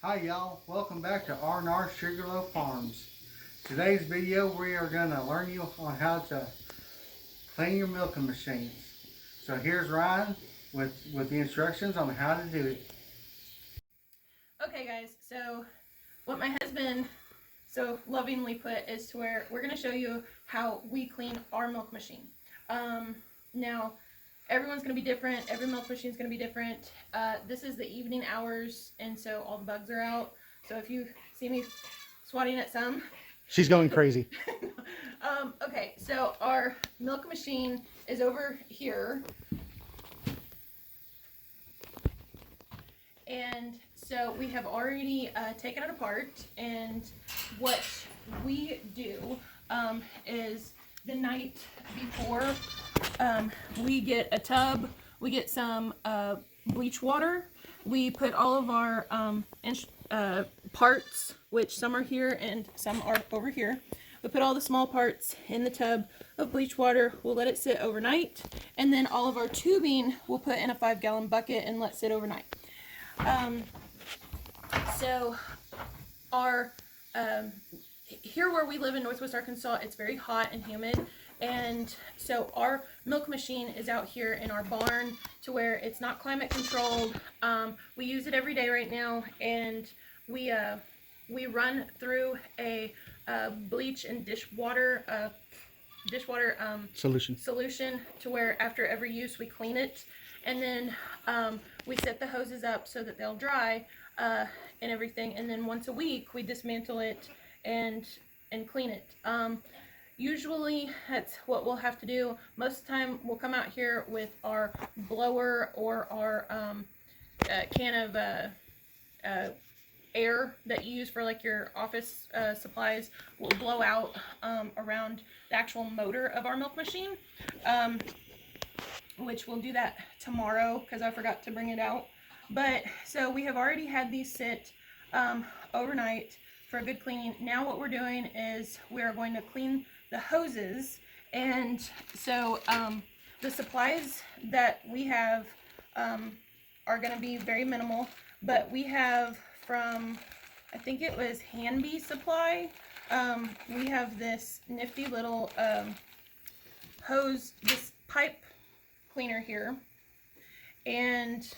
Hi y'all, welcome back to R&R Sugarloaf Farms. Today's video we are going to learn you on how to clean your milking machines. So here's Ryan with the instructions on how to do it. Okay guys, so what my husband so lovingly put is to where we're going to show you how we clean our milk machine. Now, everyone's going to be different. Every milk machine is going to be different. This is the evening hours, and so all the bugs are out. So if you see me swatting at some. She's going crazy. Okay, so our milk machine is over here. And so we have already taken it apart, and what we do is the night before we get a tub, we get some bleach water, we put all of our parts, which some are here and some are over here. We put all the small parts in the tub of bleach water. We'll let it sit overnight, and then all of our tubing we'll put in a 5-gallon bucket and let sit overnight. So our here where we live in Northwest Arkansas, it's very hot and humid, and so our milk machine is out here in our barn to where it's not climate controlled. We use it every day right now, and we run through a bleach and dishwater solution to where after every use we clean it, and then we set the hoses up so that they'll dry and everything, and then once a week we dismantle it and clean it. Usually that's what we'll have to do. Most of the time we'll come out here with our blower or our can of air that you use for like your office supplies. Will blow out around the actual motor of our milk machine, which we'll do that tomorrow because I forgot to bring it out. But so we have already had these sit overnight for a good cleaning. Now what we're doing is we are going to clean the hoses, and so the supplies that we have are going to be very minimal, but we have from, I think it was Hanby Supply, we have this nifty little hose, this pipe cleaner here, and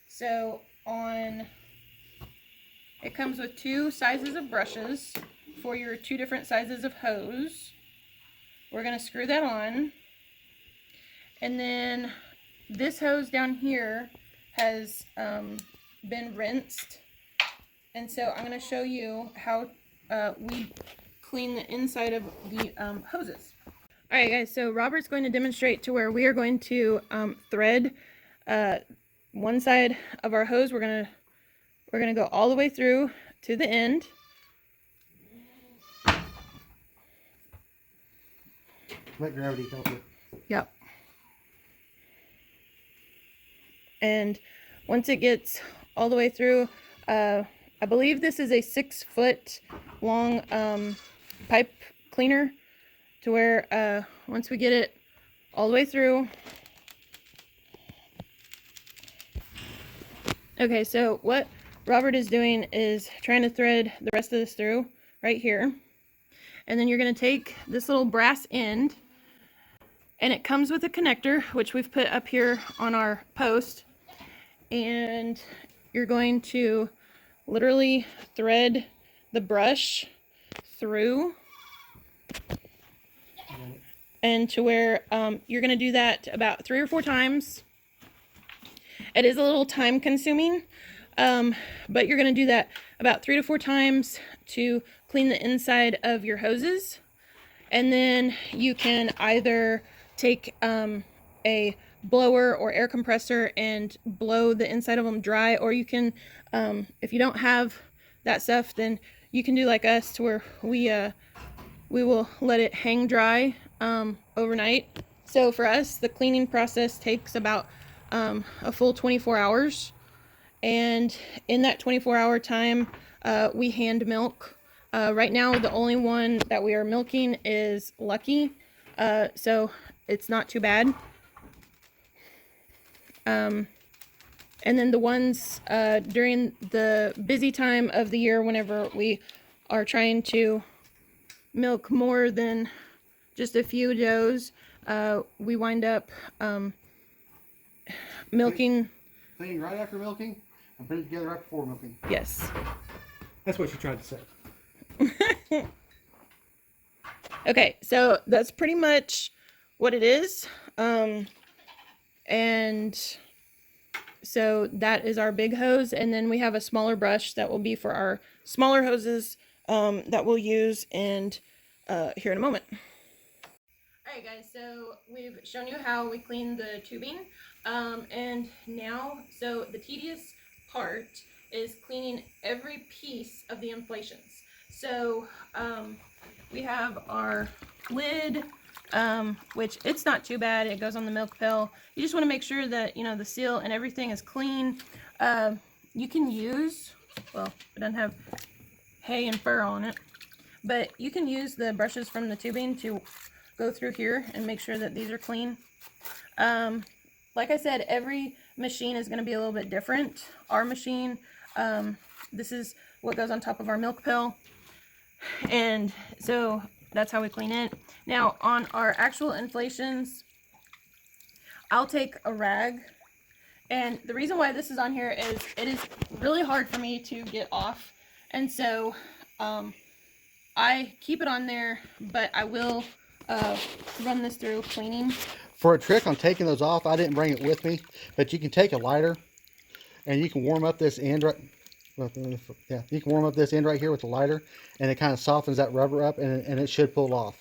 so it comes with 2 sizes of brushes for your 2 different sizes of hose. We're going to screw that on, and then this hose down here has been rinsed, and so I'm going to show you how we clean the inside of the hoses. Alright guys, so Robert's going to demonstrate to where we are going to thread one side of our hose. We're gonna go all the way through to the end. Let gravity help you. Yep. And once it gets all the way through, I believe this is a 6-foot long pipe cleaner, to where once we get it all the way through. Okay, so what Robert is doing is trying to thread the rest of this through right here. And then you're going to take this little brass end, and it comes with a connector, which we've put up here on our post. And you're going to literally thread the brush through, and to where you're going to do that about 3 or 4 times. It is a little time consuming, but you're going to do that about 3 to 4 times to clean the inside of your hoses. And then you can either take a blower or air compressor and blow the inside of them dry, or you can, if you don't have that stuff, then you can do like us, to where we will let it hang dry overnight. So for us, the cleaning process takes about a full 24 hours. And in that 24-hour time, we hand milk. Right now, the only one that we are milking is Lucky, so it's not too bad. And then the ones during the busy time of the year, whenever we are trying to milk more than just a few does, we wind up milking. Cleaning right after milking and putting it together right before milking. Yes. That's what she tried to say. Okay, so that's pretty much what it is. And so that is our big hose, and then we have a smaller brush that will be for our smaller hoses that we'll use and here in a moment. Alright guys, so we've shown you how we clean the tubing, and now, so the tedious part is cleaning every piece of the inflations. So we have our lid, which it's not too bad, it goes on the milk pail. You just want to make sure that, you know, the seal and everything is clean. You can use, well, it doesn't have hay and fur on it, but you can use the brushes from the tubing to go through here and make sure that these are clean. Like I said, every machine is going to be a little bit different. Our machine, this is what goes on top of our milk pail, and so that's how we clean it. Now on our actual inflations, I'll take a rag, and the reason why this is on here is it is really hard for me to get off, and so I keep it on there, but I will run this through cleaning. For a trick on taking those off, I didn't bring it with me, but you can take a lighter and you can warm up this end right. Yeah, you can warm up this end right here with the lighter, and it kind of softens that rubber up, and it should pull off.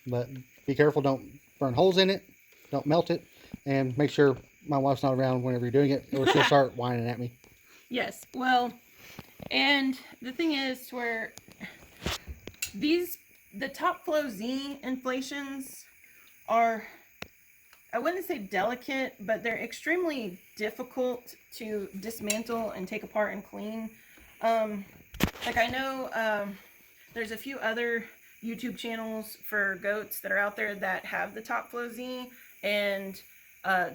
But be careful, don't burn holes in it, don't melt it, and make sure my wife's not around whenever you're doing it, or she'll start whining at me. Yes, well, and the thing is where the Top Flow Z inflations are, I wouldn't say delicate, but they're extremely difficult to dismantle and take apart and clean. Like I know there's a few other YouTube channels for goats that are out there that have the Top Flow Z, and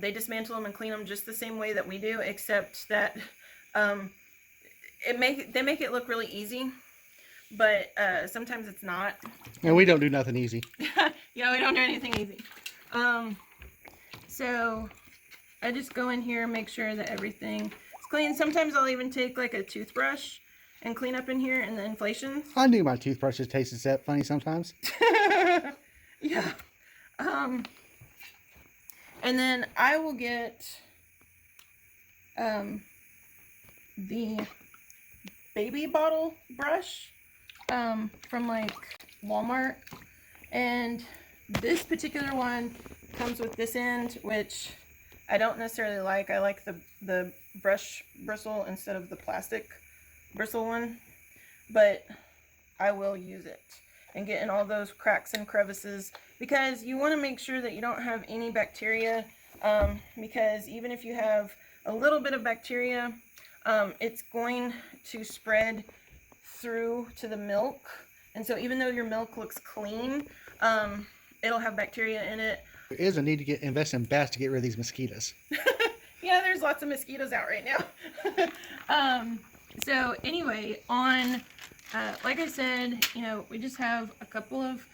they dismantle them and clean them just the same way that we do, except that they make it look really easy, but sometimes it's not. And we don't do nothing easy. Yeah, we don't do anything easy. So I just go in here and make sure that everything is clean. Sometimes I'll even take like a toothbrush and clean up in here in the inflations. I knew my toothbrushes tasted that funny sometimes. Yeah. And then I will get the baby bottle brush from like Walmart, and this particular one comes with this end, which I don't necessarily like. I like the brush bristle instead of the plastic bristle one, but I will use it and get in all those cracks and crevices, because you want to make sure that you don't have any bacteria, because even if you have a little bit of bacteria, it's going to spread through to the milk, and so even though your milk looks clean, it'll have bacteria in it. There is a need to invest in bats to get rid of these mosquitoes. Yeah, there's lots of mosquitoes out right now. So anyway, on like I said, you know, we just have a couple of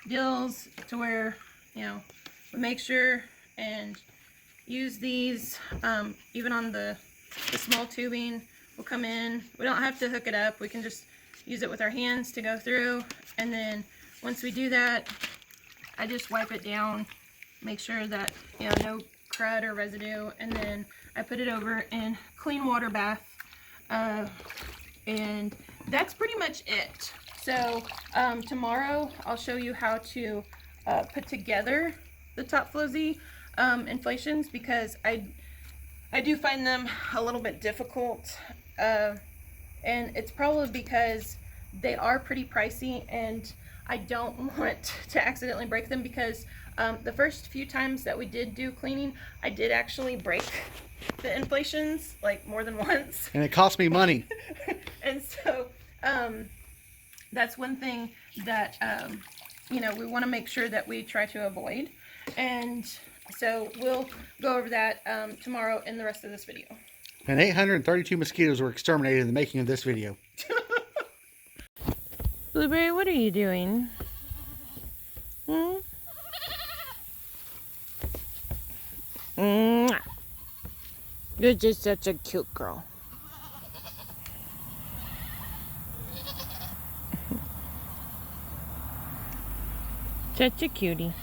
deals to where, you know, we make sure and use these, even on the small tubing. We'll come in, we don't have to hook it up, we can just use it with our hands to go through, and then once we do that, I just wipe it down, make sure that, you know, no crud or residue, and then I put it over in clean water bath, and that's pretty much it. So tomorrow I'll show you how to put together the Top Flow Z inflations, because I do find them a little bit difficult, and it's probably because they are pretty pricey, and I don't want to accidentally break them, because the first few times that we did do cleaning, I did actually break the inflations like more than once. And it cost me money. And so that's one thing that you know, we want to make sure that we try to avoid, and so we'll go over that tomorrow in the rest of this video. And 832 mosquitoes were exterminated in the making of this video. Blueberry, what are you doing? Hmm? Mwah. You're just such a cute girl. Such a cutie.